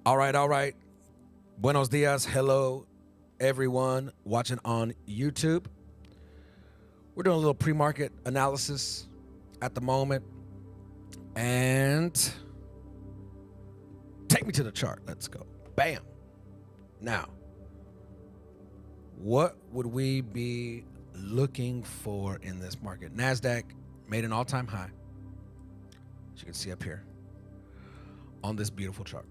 All right, all right. Buenos dias. Hello, everyone watching on YouTube. We're doing a little pre-market analysis at the moment. And take me to the chart. Let's go. Bam. Now, what would we be looking for in this market? Nasdaq made an all-time high, as you can see up here on this beautiful chart.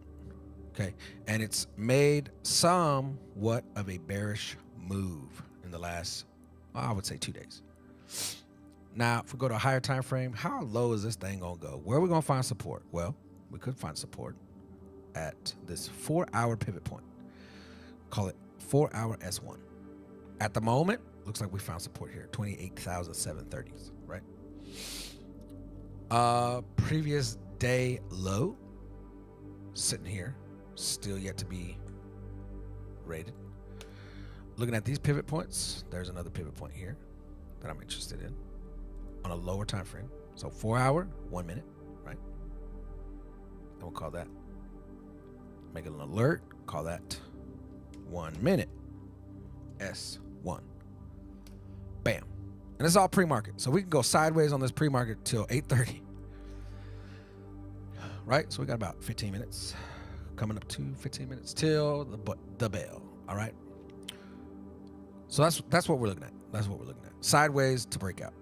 Okay, and it's made somewhat of a bearish move in the last, I would say, 2 days. Now, if we go to a higher time frame, how low is this thing gonna go? Where are we gonna find support? Well, we could find support at this 4-hour pivot point. Call it 4-hour S1. At the moment, looks like we found support here, 28,730s, right? Previous day low, sitting here, still yet to be rated. Looking at these pivot points, there's another pivot point here that I'm interested in on a lower time frame. So 4-hour, 1 minute, right? And we'll call that, make it an alert, call that 1 minute S1. Bam. And it's all pre-market. So we can go sideways on this pre-market till 8:30. Right? So we got about 15 minutes. Coming up to 15 minutes till the bell. All right. So that's what we're looking at. That's what we're looking at. Sideways to break out.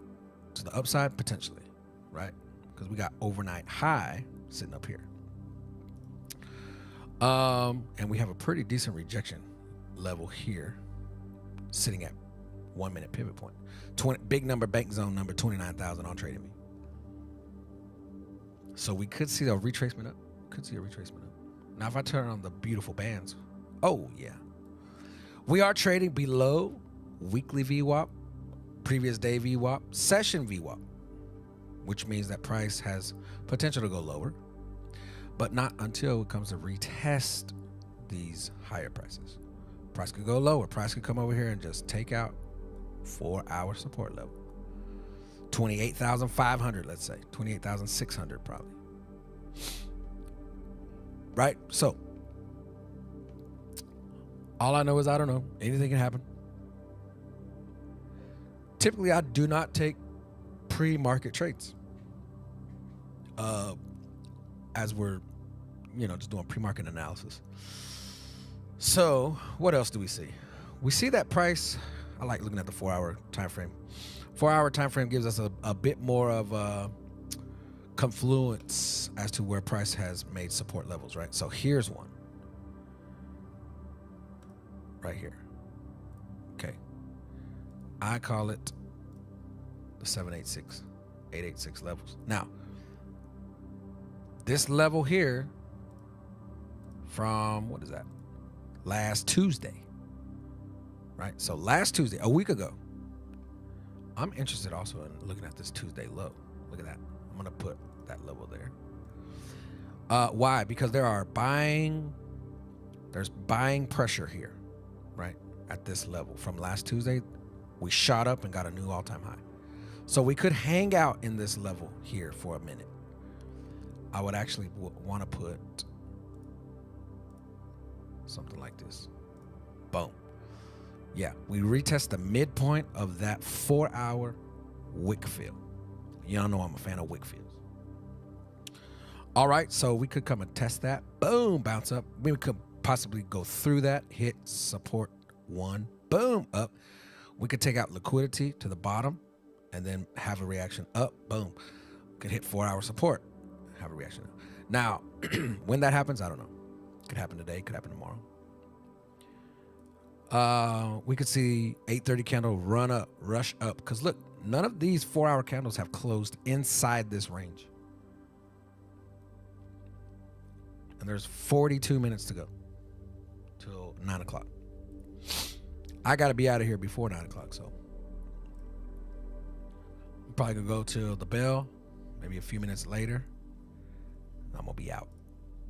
To the upside, potentially. Right? Because we got overnight high sitting up here. And we have a pretty decent rejection level here, sitting at 1 minute pivot point. Big number, bank zone number 29,000 on Trading Me. So we could see a retracement up. Could see a retracement up. Now, if I turn on the beautiful bands, oh yeah, we are trading below weekly VWAP, previous day VWAP, session VWAP, which means that price has potential to go lower, but not until it comes to retest these higher prices. Price could go lower. Price could come over here and just take out 4-hour support level. 28,500, let's say. 28,600 probably. Right? So, all I know is I don't know. Anything can happen. Typically, I do not take pre-market trades. As we're, just doing pre-market analysis. So, what else do we see? We see that price. I like looking at the 4-hour time frame. 4-hour time frame gives us a bit more of a confluence as to where price has made support levels, right? So here's one right here. Okay, I call it the 786, 886 levels. Now, this level here from, what is that? Last Tuesday, right? So last Tuesday, a week ago, I'm interested also in looking at this Tuesday low. Look at that. I'm going to put that level there. Why? Because there's buying pressure here, right? At this level. From last Tuesday, we shot up and got a new all-time high. So we could hang out in this level here for a minute. I would actually want to put something like this. Boom. Yeah, we retest the midpoint of that 4-hour wick fill. Y'all know I'm a fan of wick fills. All right, so we could come and test that. Boom, bounce up. We could possibly go through that, hit support 1, boom, up. We could take out liquidity to the bottom and then have a reaction up, boom. Could hit 4-hour support, have a reaction up. Now, when that happens, I don't know. Could happen today, could happen tomorrow. We could see 8:30 candle run up, rush up. Because look, none of these 4-hour candles have closed inside this range. And there's 42 minutes to go till 9 o'clock. I got to be out of here before 9 o'clock, so I'm probably going to go till the bell, maybe a few minutes later. I'm going to be out.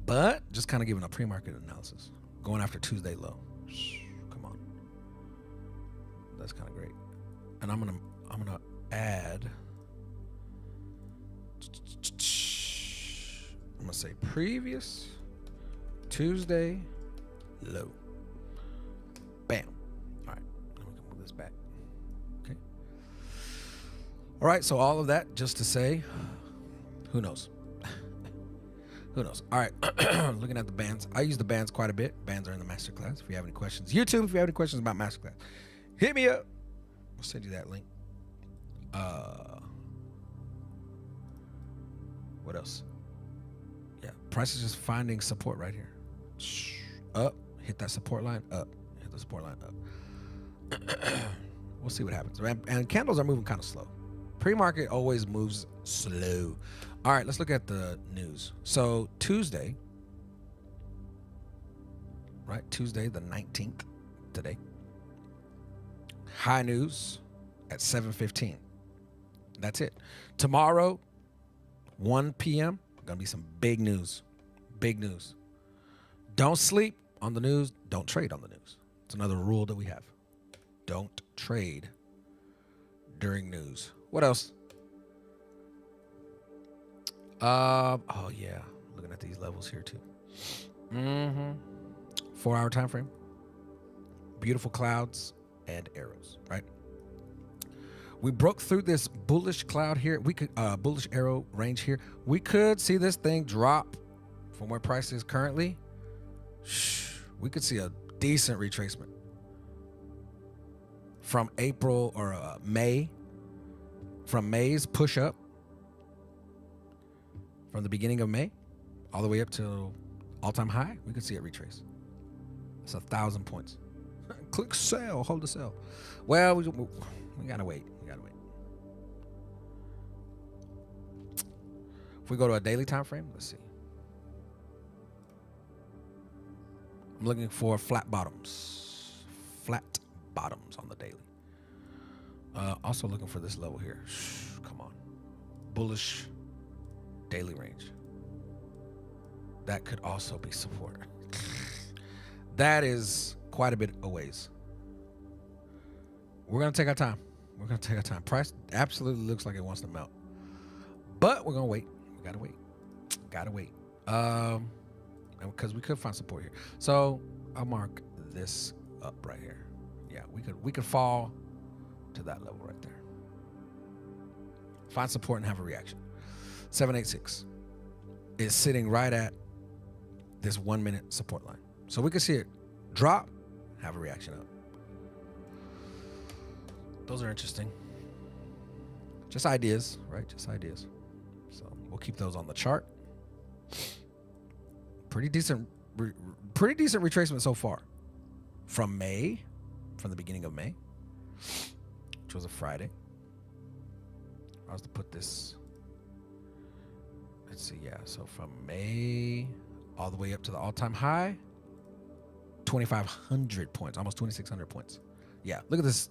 But just kind of giving a pre-market analysis. Going after Tuesday low. Come on. That's kind of great. And I'm gonna add, I'm gonna say previous Tuesday low. Bam. All right. Let me move this back. Okay. All right. So all of that just to say, who knows? Who knows? All right. Looking at the bands. I use the bands quite a bit. Bands are in the masterclass. If you have any questions, YouTube, if you have any questions about masterclass, hit me up. I'll send you that link. What else? Yeah. Price is just finding support right here. Up. Hit that support line. Up. Hit the support line. Up. We'll see what happens. And candles are moving kind of slow. Pre-market always moves slow. All right, let's look at the news. So Tuesday, right? Tuesday the 19th today. High news at 7:15. That's it. Tomorrow, 1 p.m., gonna be some big news. Big news. Don't sleep on the news. Don't trade on the news. It's another rule that we have. Don't trade during news. What else? Oh yeah, looking at these levels here too. 4-hour time frame. Beautiful clouds and arrows, right? We broke through this bullish cloud here. We could bullish arrow range here. We could see this thing drop from where price is currently. We could see a decent retracement from April or May. From May's push up from the beginning of May all the way up to all-time high, we could see it retrace. It's 1,000 points. Click sell, hold the sell. Well, we gotta wait. We gotta wait. If we go to a daily time frame, let's see. I'm looking for flat bottoms. Flat bottoms on the daily. Also looking for this level here. Come on. Bullish daily range. That could also be support. That is quite a bit a ways. We're going to take our time. We're going to take our time. Price absolutely looks like it wants to melt. But we're going to wait. We got to wait. Got to wait. Because we could find support here. So I'll mark this up right here. Yeah, we could fall to that level right there. Find support and have a reaction. 786 is sitting right at this 1 minute support line. So we can see it drop, have a reaction up. Those are interesting. Just ideas, right? Just ideas. So we'll keep those on the chart. Pretty decent retracement so far. From May, from the beginning of May, which was a Friday. I was to put this, let's see, yeah. So from May all the way up to the all-time high, 2,500 points, almost 2,600 points. Yeah, look at this.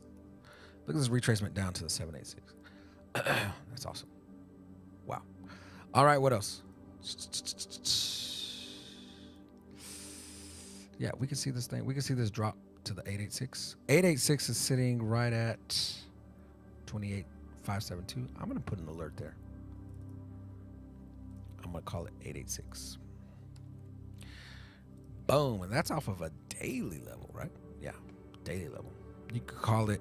Look at this retracement down to the 786. That's awesome. Wow. All right, what else? Yeah, we can see this thing. We can see this drop to the 886. 886 is sitting right at 28,572. I'm going to put an alert there. I'm going to call it 886. Boom. And that's off of a daily level, right? Yeah, daily level. You could call it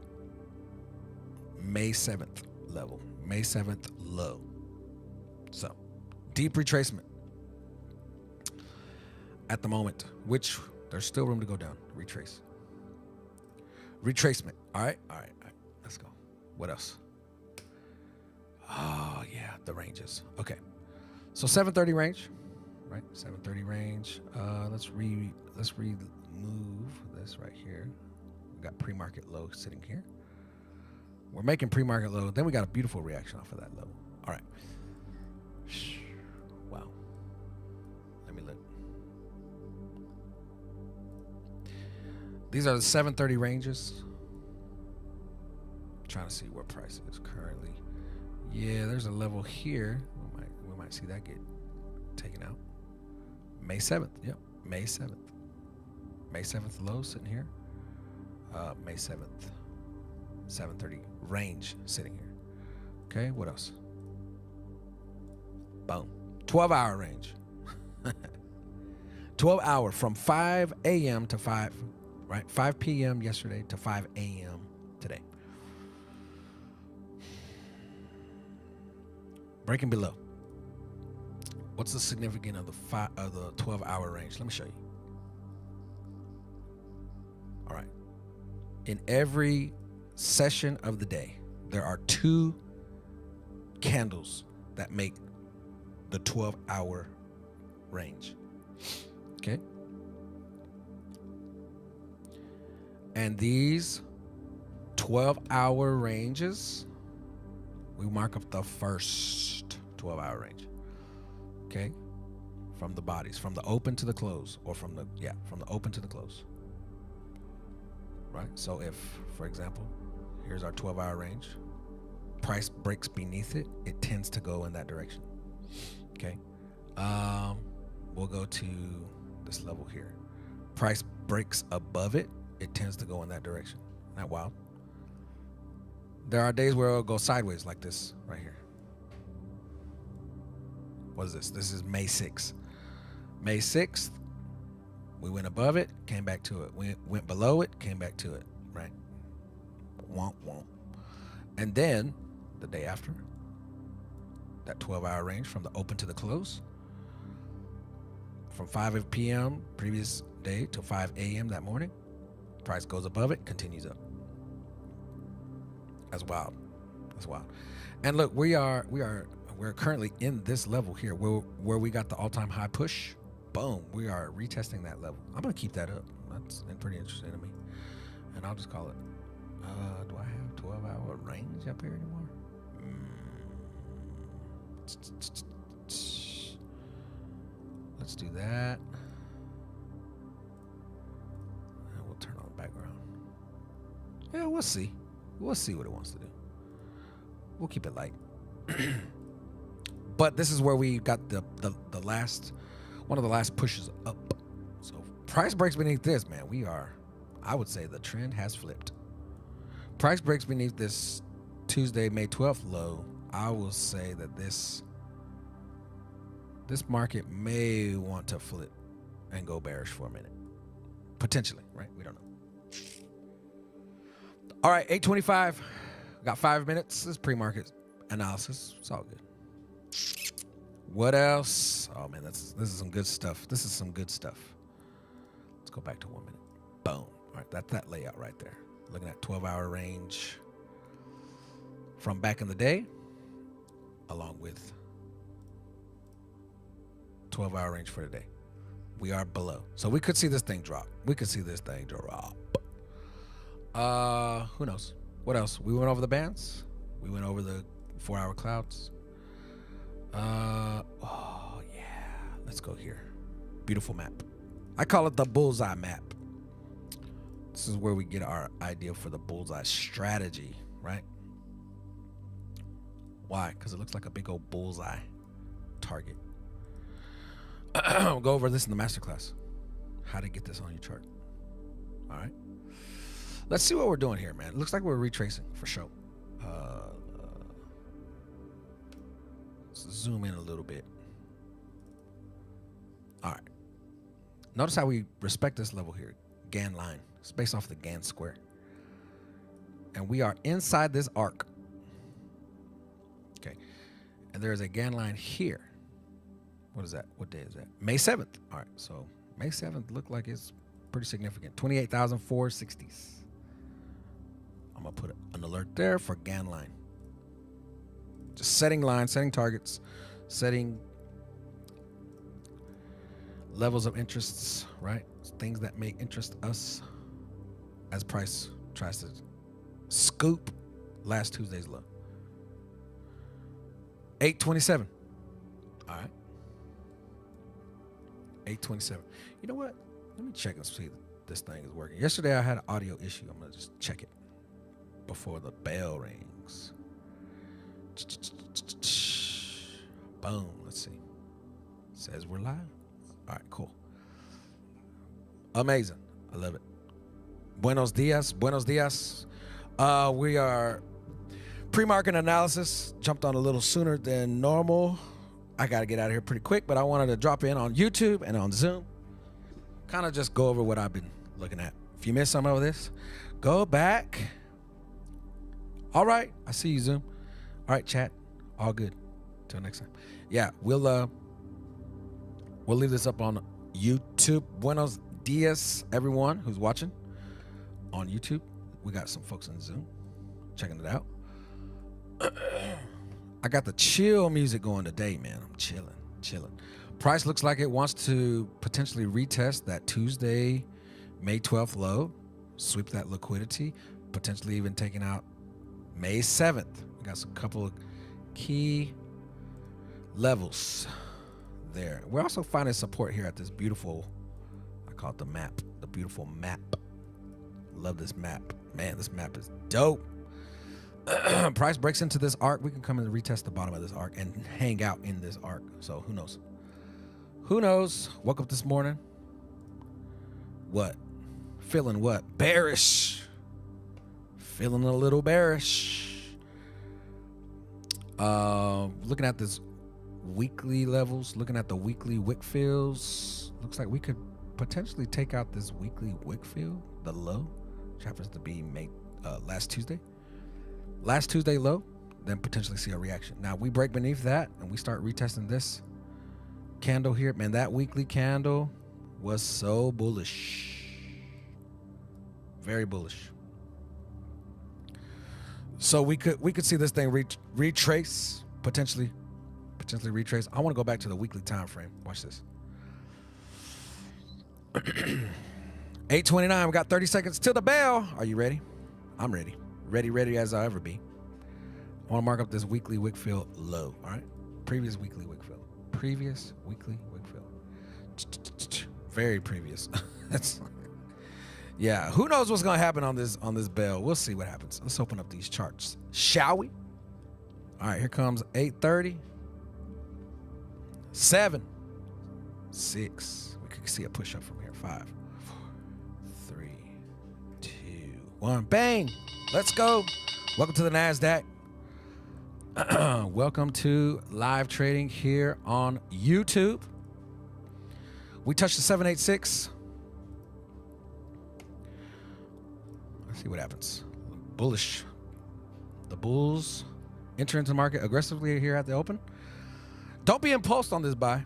May 7th level. May 7th low. So, deep retracement at the moment, which there's still room to go down. Retrace. Retracement. All right. Let's go. What else? Oh, yeah, the ranges. Okay. So 730 range, right? 730 range. Let's remove this right here. We got pre-market low sitting here. We're making pre-market low. Then we got a beautiful reaction off of that level. All right. Wow. Let me look. These are the 730 ranges. I'm trying to see where price is currently. Yeah, there's a level here. We might see that get taken out. May 7th. Yep. May 7th. May 7th low sitting here. May 7th. 730 range sitting here. Okay, what else? Boom. 12-hour range. 12 hour from 5 a.m. to 5, right? 5 p.m. yesterday to 5 a.m. today. Breaking below. What's the significance of the 12-hour range? Let me show you. All right. In every session of the day, there are 2 candles that make the 12-hour range. Okay? And these 12-hour ranges, we mark up the first 12-hour range. Okay? From the bodies, from the open to the close, or from the open to the close. Right? So if, for example, here's our 12-hour range, price breaks beneath it, it tends to go in that direction. Okay? We'll go to this level here. Price breaks above it, it tends to go in that direction. Isn't that wild? There are days where it'll go sideways like this right here. What is this? This is May 6th. May 6th, we went above it, came back to it. We went below it, came back to it, right? Womp, womp. And then, the day after, that 12-hour range from the open to the close, from 5 p.m. previous day to 5 a.m. that morning, price goes above it, continues up. That's wild. That's wild. And look, we're currently in this level here where we got the all-time high push. Boom, we are retesting that level. I'm gonna keep that up. That's pretty interesting to me. And I'll just call it, do I have 12-hour range up here anymore? Let's do that. And we'll turn on the background. Yeah, we'll see. We'll see what it wants to do. We'll keep it light. But this is where we got the last, one of the last pushes up. So price breaks beneath this, man. I would say the trend has flipped. Price breaks beneath this Tuesday, May 12th low. I will say that this market may want to flip and go bearish for a minute. Potentially, right? We don't know. All right, 8:25. Got 5 minutes. This is pre-market analysis. It's all good. What else? Oh man, this is some good stuff. This is some good stuff. Let's go back to 1 minute. Boom. All right, that's that layout right there. Looking at 12-hour range from back in the day, along with 12-hour range for today. We are below. So we could see this thing drop. We could see this thing drop. Who knows? What else? We went over the bands. We went over the 4-hour clouds. Oh yeah. Let's go here. Beautiful map. I call it the bullseye map. This is where we get our idea for the bullseye strategy, right? Why? Because it looks like a big old bullseye target. We'll go over this in the masterclass. How to get this on your chart. All right. Let's see what we're doing here, man. It looks like we're retracing for sure. Let's zoom in a little bit. All right. Notice how we respect this level here. Gann line. It's based off the Gann square. And we are inside this arc. Okay. And there is a Gann line here. What is that? What day is that? May 7th. All right. So May 7th looked like it's pretty significant. 28,460s. I'm going to put an alert there for Gann line. Just setting lines, setting targets, setting levels of interests, right? Things that may interest us as price tries to scoop last Tuesday's low. 827. All right. 827. You know what? Let me check and see if this thing is working. Yesterday I had an audio issue. I'm going to just check it before the bell rings. Boom. Let's see. Says we're live. All right, cool. Amazing. I love it. Buenos dias. Buenos dias. We are pre-market analysis. Jumped on a little sooner than normal. I got to get out of here pretty quick, but I wanted to drop in on YouTube and on Zoom kind of just go over what I've been looking at. If you missed some of this, go back. All right, I see you, Zoom. All right, chat, all good. Till next time. Yeah, we'll leave this up on YouTube. Buenos dias, everyone who's watching on YouTube. We got some folks on Zoom checking it out. I got the chill music going today, man. I'm chilling. Price looks like it wants to potentially retest that Tuesday, May 12th low, sweep that liquidity, potentially even taking out May 7th. We got some couple of key levels there. We're also finding support here at this beautiful, I call it the map, the beautiful map. Love this map. Man, this map is dope. Price breaks into this arc. We can come in and retest the bottom of this arc and hang out in this arc. So who knows? Who knows? Woke up this morning. What? Feeling what? Bearish. Feeling a little bearish. Looking at this weekly levels, looking at the weekly wick fills. Looks like we could potentially take out this weekly wick fill, the low, which happens to be last Tuesday. Last Tuesday low, then potentially see a reaction. Now we break beneath that and we start retesting this candle here. Man, that weekly candle was so bullish. Very bullish. So we could see this thing retrace, potentially retrace. I want to go back to the weekly time frame. Watch this. 8:29. We got 30 seconds till the bell. Are you ready? I'm ready. Ready as I'll ever be. I want to mark up this weekly wick fill low. All right. Previous weekly wick fill. Previous weekly wick fill. Very previous. That's. Yeah, who knows what's gonna happen on this bell? We'll see what happens. Let's open up these charts, shall we? All right, here comes 8:30, 7, 6. We could see a push up from here. 5, 4, 3, 2, 1. Bang! Let's go. Welcome to the Nasdaq. Welcome to live trading here on YouTube. We touched the 786. See what happens. Bullish. The bulls enter into the market aggressively here at the open. Don't be impulsive on this buy.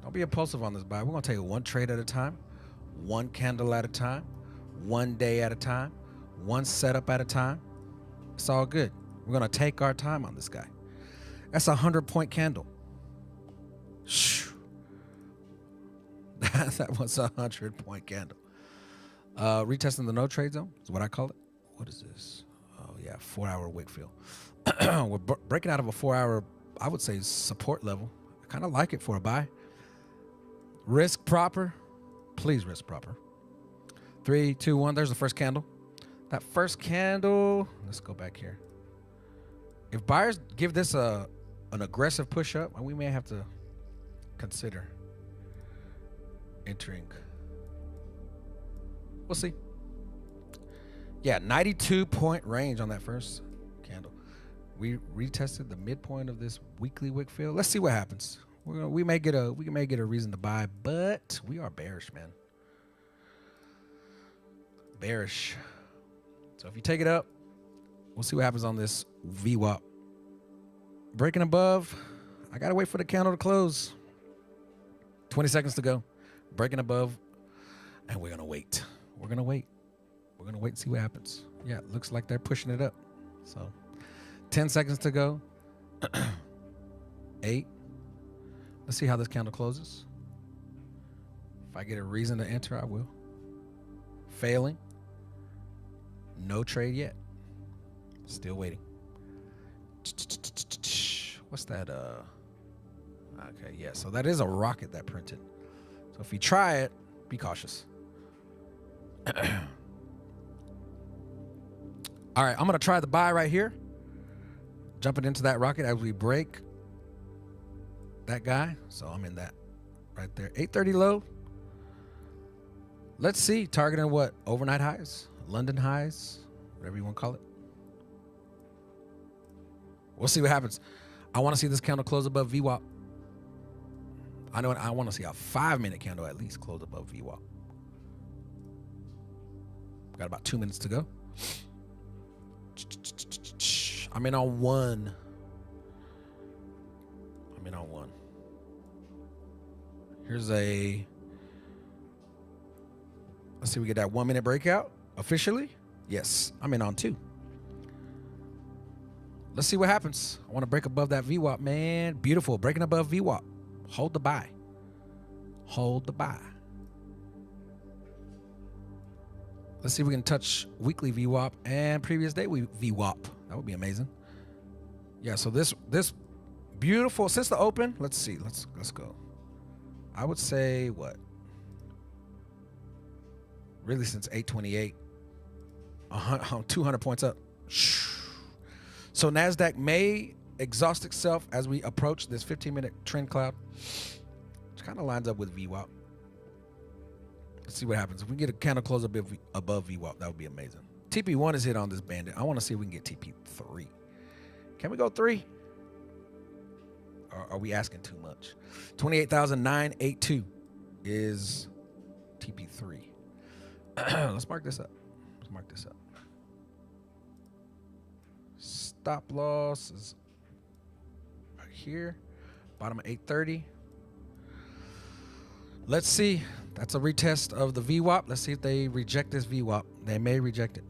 Don't be impulsive on this buy. We're going to take it one trade at a time, one candle at a time, one day at a time, one setup at a time. It's all good. We're going to take our time on this guy. That's a 100-point candle. That was a 100-point candle. Retesting the no trade zone is what I call it. What is this? Oh yeah, 4-hour wick fill. We're breaking out of a 4-hour, I would say, support level. I kind of like it for a buy. Risk proper. Please risk proper. 3, 2, 1. There's the first candle. That first candle. Let's go back here. If buyers give this an aggressive push up, we may have to consider entering. We'll see. Yeah, 92-point range on that first candle. We retested the midpoint of this weekly wick fill. Let's see what happens. We may get a reason to buy, but we are bearish, man. Bearish. So if you take it up, we'll see what happens on this VWAP. Breaking above. I gotta wait for the candle to close. 20 seconds to go. Breaking above, and we're gonna wait. We're going to wait. We're going to wait and see what happens. Yeah, it looks like they're pushing it up. So 10 seconds to go. 8. Let's see how this candle closes. If I get a reason to enter, I will. Failing. No trade yet. Still waiting. What's that? Okay, yeah. So that is a rocket that printed. So if you try it, be cautious. All right, I'm going to try the buy right here. Jumping into that rocket as we break that guy. So I'm in that right there. 8:30 low. Let's see. Targeting what? Overnight highs? London highs? Whatever you want to call it. We'll see what happens. I want to see this candle close above VWAP. I know I want to see a 5-minute candle at least close above VWAP. Got about 2 minutes to go. I'm in on one. Here's a, let's see, we get that 1 minute breakout officially. Yes, I'm in on 2. Let's see what happens. I want to break above that VWAP, man. Beautiful, breaking above VWAP. Hold the buy. Hold the buy. Let's see if we can touch weekly VWAP and previous day VWAP. That would be amazing. Yeah, so this beautiful, since the open, let's see, let's go. I would say what? Really since 828, 200 points up. So Nasdaq may exhaust itself as we approach this 15-minute trend cloud, which kind of lines up with VWAP. Let's see what happens. If we get a candle close above VWAP, that would be amazing. TP1 is hit on this bandit. I want to see if we can get TP3. Can we go 3? Or are we asking too much? 28,982 is TP3. Let's mark this up. Stop loss is right here. Bottom of 830. Let's see. That's a retest of the VWAP. Let's see if they reject this VWAP. They may reject it.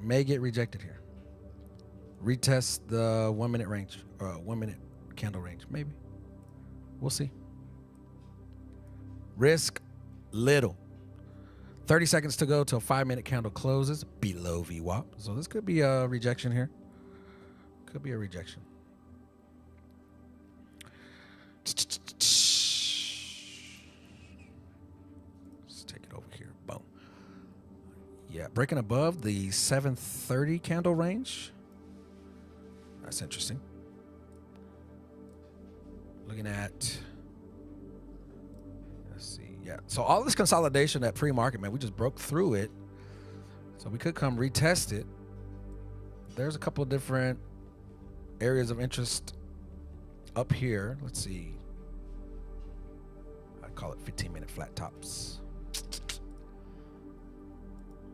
May get rejected here. Retest the 1 minute range, 1 minute candle range, maybe. We'll see. Risk little. 30 seconds to go till 5-minute candle closes below VWAP. So this could be a rejection here. Could be a rejection. Let's take it over here. Boom. Yeah, breaking above the 730 candle range. That's interesting. Looking at, let's see, yeah. So all this consolidation at pre-market, man, we just broke through it. So we could come retest it. There's a couple of different areas of interest up here. Let's see. I call it 15-minute flat tops.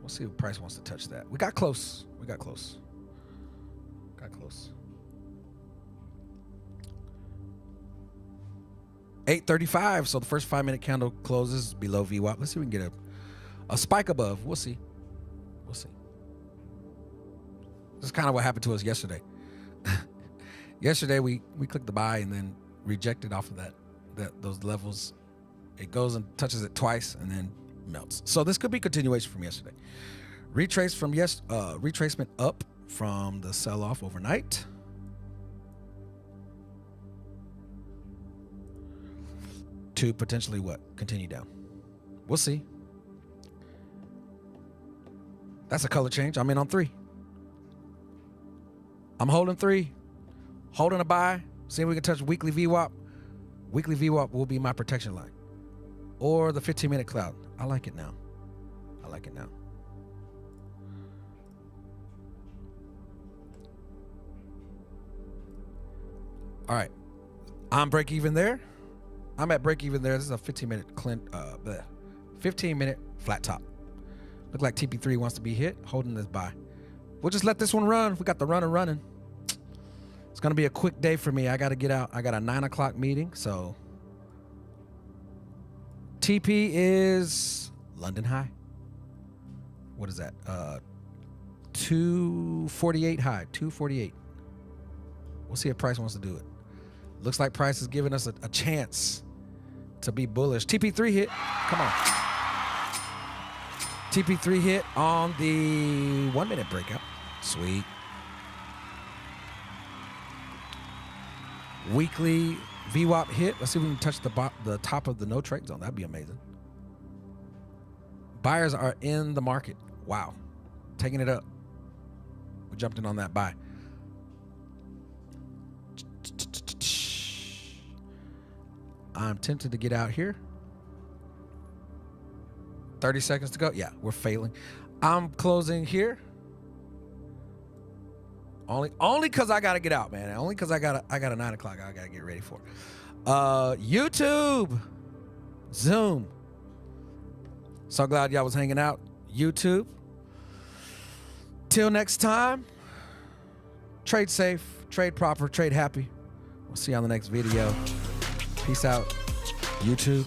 We'll see if price wants to touch that. We got close. Got close. 835. So the first 5-minute candle closes below VWAP. Let's see if we can get a spike above. We'll see. This is kind of what happened to us yesterday. Yesterday we clicked the buy and then rejected off of those levels. It goes and touches it twice and then melts. So this could be continuation from yesterday. Retracement up from the sell-off overnight. To potentially what? Continue down. We'll see. That's a color change. I'm in on 3. I'm holding 3. Holding a buy. See if we can touch weekly VWAP. Weekly VWAP will be my protection line. Or the 15-minute cloud. I like it now. All right. I'm break even there. I'm at break even there. This is a 15-minute flat top. Look like TP3 wants to be hit, holding this buy. We'll just let this one run. We got the runner running. It's going to be a quick day for me. I got to get out. I got a 9 o'clock meeting. So TP is London high. What is that? 248 high, 248. We'll see if price wants to do it. Looks like price is giving us a chance to be bullish. TP3 hit. Come on. TP3 hit on the 1-minute breakout. Sweet. Weekly VWAP hit. Let's see if we can touch the top of the no trade zone. That'd be amazing. Buyers are in the market. Wow. Taking it up. We jumped in on that buy. I'm tempted to get out here. 30 seconds to go. Yeah, we're failing. I'm closing here. Only because I gotta get out, man. Only because I got a 9 o'clock I gotta get ready for. YouTube, Zoom. So glad y'all was hanging out. YouTube. Till next time, trade safe, trade proper, trade happy. We'll see you on the next video. Peace out, YouTube.